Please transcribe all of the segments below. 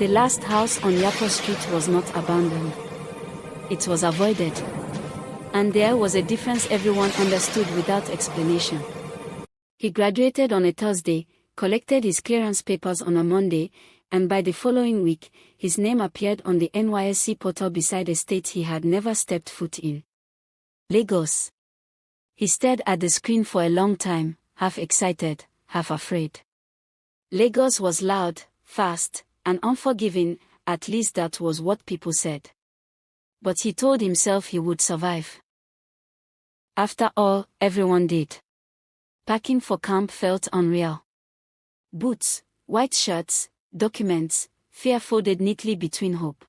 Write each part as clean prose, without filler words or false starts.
The last house on Yapa Street was not abandoned. It was avoided. And there was a difference everyone understood without explanation. He graduated on a Thursday, collected his clearance papers on a Monday, and by the following week, his name appeared on the NYSC portal beside a state he had never stepped foot in. Lagos. He stared at the screen for a long time, half excited, half afraid. Lagos was loud, fast, and unforgiving, at least that was what people said. But he told himself he would survive. After all, everyone did. Packing for camp felt unreal. Boots, white shirts, documents, fear folded neatly between hope.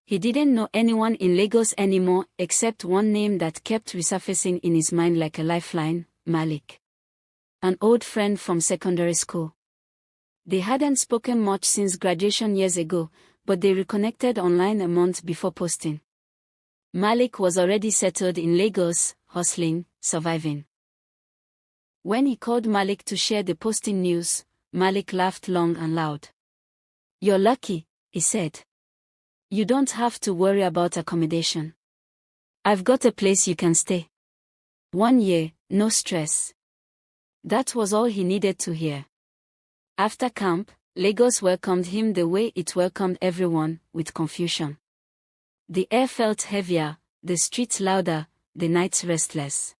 He didn't know anyone in Lagos anymore except one name that kept resurfacing in his mind like a lifeline, Malik. An old friend from secondary school. They hadn't spoken much since graduation years ago, but they reconnected online a month before posting. Malik was already settled in Lagos, hustling, surviving. When he called Malik to share the posting news, Malik laughed long and loud. "You're lucky," he said. "You don't have to worry about accommodation. I've got a place you can stay. 1 year, no stress." That was all he needed to hear. After camp, Lagos welcomed him the way it welcomed everyone, with confusion. The air felt heavier, the streets louder, the nights restless.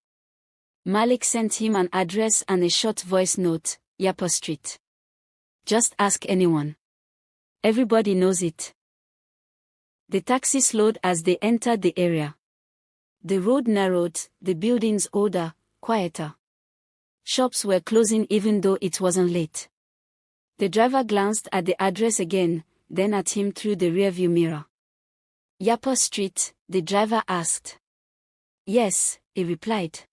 Malik sent him an address and a short voice note, Yapa Street. "Just ask anyone. Everybody knows it." The taxi slowed as they entered the area. The road narrowed, the buildings older, quieter. Shops were closing even though it wasn't late. The driver glanced at the address again, then at him through the rearview mirror. "Yapa Street?" the driver asked. "Yes," he replied.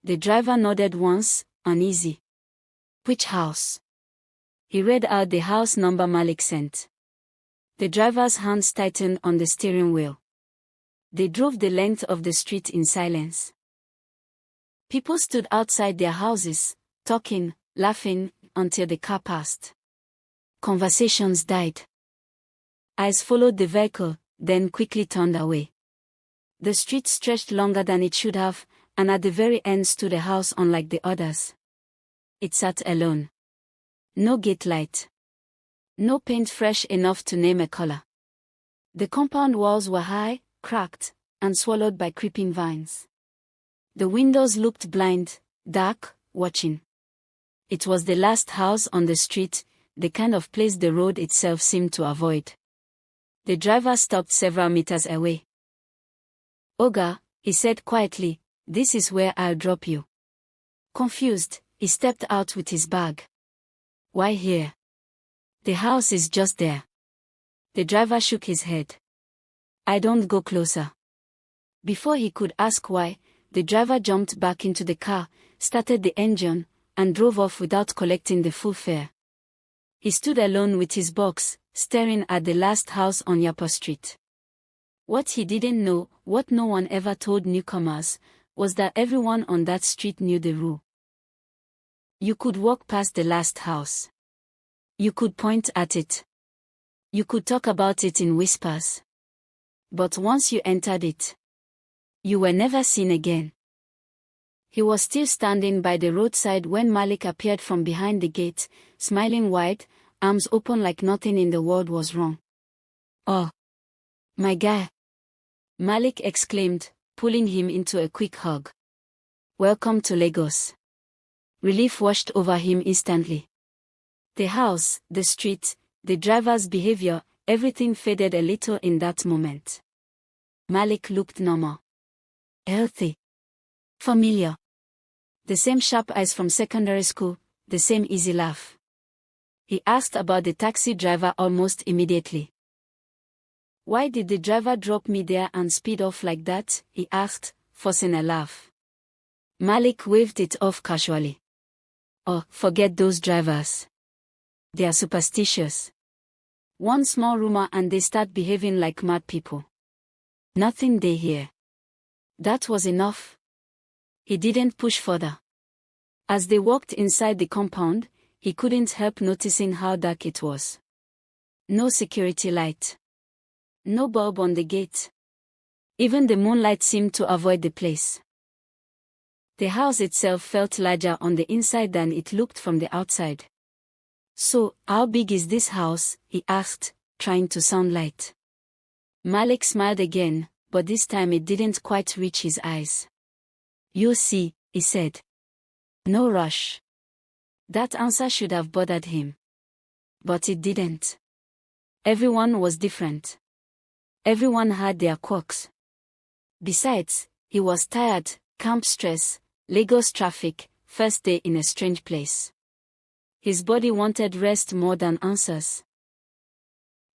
The driver nodded once, uneasy. "Which house?" He read out the house number Malik sent. The driver's hands tightened on the steering wheel. They drove the length of the street in silence. People stood outside their houses, talking, laughing, until the car passed. Conversations died. Eyes followed the vehicle, then quickly turned away. The street stretched longer than it should have, and at the very end stood a house unlike the others. It sat alone. No gate light. No paint fresh enough to name a color. The compound walls were high, cracked, and swallowed by creeping vines. The windows looked blind, dark, watching. It was the last house on the street, the kind of place the road itself seemed to avoid. The driver stopped several meters away. "Oga," he said quietly, "this is where I'll drop you." Confused, he stepped out with his bag. "Why here? The house is just there." The driver shook his head. "I don't go closer." Before he could ask why, the driver jumped back into the car, started the engine, and drove off without collecting the full fare. He stood alone with his box, staring at the last house on Yapa Street. What he didn't know, what no one ever told newcomers, was that everyone on that street knew the rule. You could walk past the last house. You could point at it. You could talk about it in whispers. But once you entered it, you were never seen again. He was still standing by the roadside when Malik appeared from behind the gate, smiling wide, arms open like nothing in the world was wrong. "Oh, my guy," Malik exclaimed, pulling him into a quick hug. "Welcome to Lagos." Relief washed over him instantly. The house, the street, the driver's behavior, everything faded a little in that moment. Malik looked normal. Healthy. Familiar. The same sharp eyes from secondary school, the same easy laugh. He asked about the taxi driver almost immediately. "Why did the driver drop me there and speed off like that?" he asked, forcing a laugh. Malik waved it off casually. "Oh, forget those drivers. They are superstitious. One small rumor and they start behaving like mad people. Nothing they hear." That was enough. He didn't push further. As they walked inside the compound, he couldn't help noticing how dark it was. No security light. No bulb on the gate. Even the moonlight seemed to avoid the place. The house itself felt larger on the inside than it looked from the outside. "So, how big is this house?" he asked, trying to sound light. Malik smiled again, but this time it didn't quite reach his eyes. "You'll see," he said. "No rush." That answer should have bothered him. But it didn't. Everyone was different. Everyone had their quirks. Besides, he was tired, camp stress, Lagos traffic, first day in a strange place. His body wanted rest more than answers.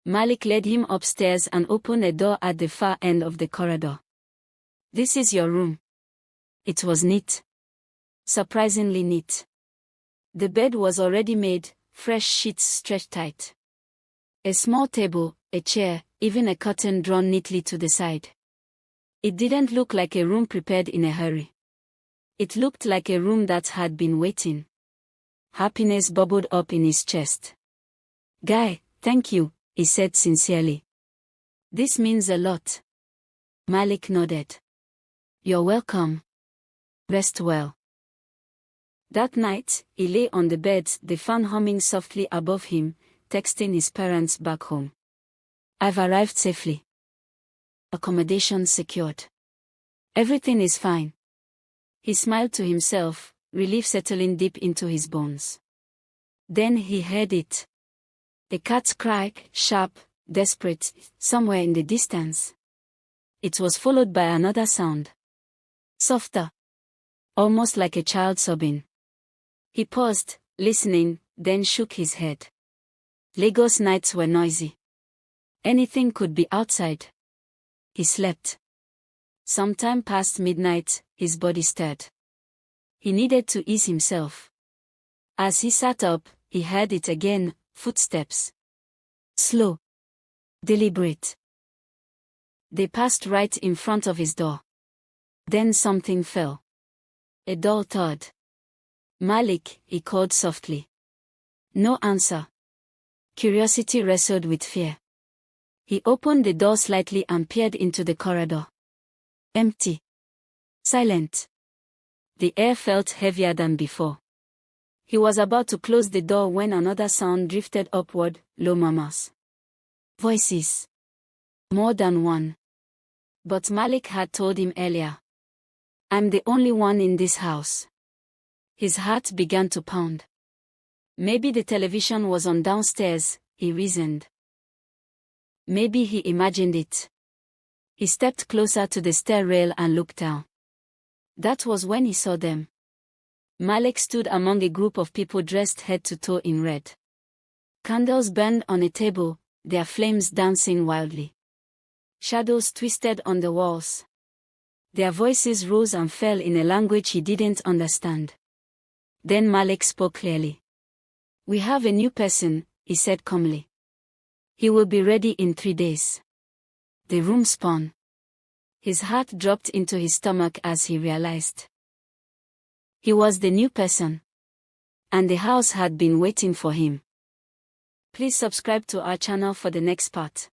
Malik led him upstairs and opened a door at the far end of the corridor. "This is your room." It was neat. Surprisingly neat. The bed was already made, fresh sheets stretched tight. A small table, a chair, even a curtain drawn neatly to the side. It didn't look like a room prepared in a hurry. It looked like a room that had been waiting. Happiness bubbled up in his chest. "Guy, thank you," he said sincerely. "This means a lot." Malik nodded. "You're welcome. Rest well." That night, he lay on the bed, the fan humming softly above him, texting his parents back home. "I've arrived safely. Accommodation secured. Everything is fine." He smiled to himself, relief settling deep into his bones. Then he heard it. A cat's cry, sharp, desperate, somewhere in the distance. It was followed by another sound. Softer. Almost like a child sobbing. He paused, listening, then shook his head. Lagos nights were noisy. Anything could be outside. He slept. Sometime past midnight, his body stirred. He needed to ease himself. As he sat up, he heard it again, footsteps. Slow. Deliberate. They passed right in front of his door. Then something fell. A dull thud. "Malik," he called softly. No answer. Curiosity wrestled with fear. He opened the door slightly and peered into the corridor. Empty. Silent. The air felt heavier than before. He was about to close the door when another sound drifted upward, low murmurs. Voices. More than one. But Malik had told him earlier. "I'm the only one in this house." His heart began to pound. Maybe the television was on downstairs, he reasoned. Maybe he imagined it. He stepped closer to the stair rail and looked down. That was when he saw them. Malik stood among a group of people dressed head to toe in red. Candles burned on a table, their flames dancing wildly. Shadows twisted on the walls. Their voices rose and fell in a language he didn't understand. Then Malik spoke clearly. "We have a new person," he said calmly. "He will be ready in 3 days." The room spun. His heart dropped into his stomach as he realized. He was the new person. And the house had been waiting for him. Please subscribe to our channel for the next part.